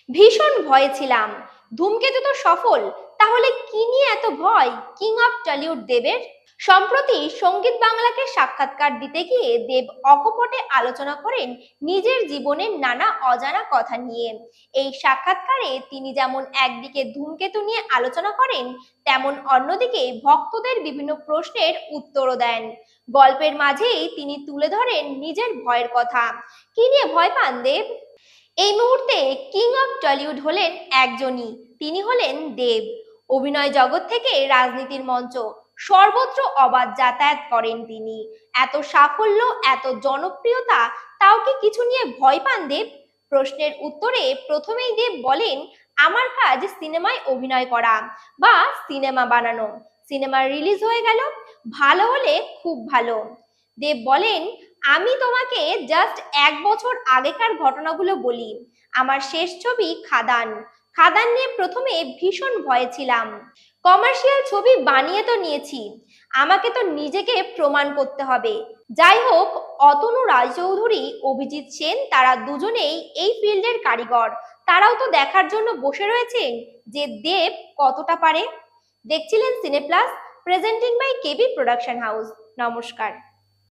ভীষণ ভয়ে ছিলাম। ধূমকেতু তো সফল, তাহলে কি নিয়ে এত ভয় কিং অফ টলিউড দেবের? সম্প্রতি সঙ্গীত বাংলাকে সাক্ষাৎকার দিতে গিয়ে দেব অকপটে আলোচনা করেন নিজের জীবনের নানা অজানা কথা নিয়ে। এই সাক্ষাৎকারে তিনি যেমন একদিকে ধূমকেতু নিয়ে আলোচনা করেন, তেমন অন্যদিকে ভক্তদের বিভিন্ন প্রশ্নের উত্তরও দেন। গল্পের মাঝেই তিনি তুলে ধরেন নিজের ভয়ের কথা। কি নিয়ে ভয় পান দেব? এই মুহূর্তে কিং অফ টলিউড হলেন একজনই, তিনি হলেন দেব। অভিনয় জগৎ থেকে রাজনীতির মঞ্চ সর্বত্র অবাধ যাতায়াত করেন তিনি। এত সাফল্য, এত জনপ্রিয়তা, তাও কি কিছু নিয়ে ভয় পান দেব? প্রশ্নের উত্তরে প্রথমেই দেব বলেন, আমার কাজ সিনেমায় অভিনয় করা বা সিনেমা বানানো। সিনেমা রিলিজ হয়ে গেল, ভালো হলে খুব ভালো। দেব বলেন, আমি তোমাকে জাস্ট 1 বছর আগেকার ঘটনাগুলো বলি। আমার শেষ ছবি খাদান। খাদান নিয়ে প্রথমে ভীষণ ভয়ে ছিলাম। কমার্শিয়াল ছবি বানিয়ে তো নিয়েছি, আমাকে তো নিজেকে প্রমাণ করতে হবে। যাই হোক, অতনু রায়চৌধুরী, অভিজিৎ সেন, তারা দুজনেই এই ফিল্ডের কারিগর। তারাও তো দেখার জন্য বসে রয়েছেন যে দেব কতটা পারে। দেখছিলেন Cineplus, presenting by KB production house. নমস্কার।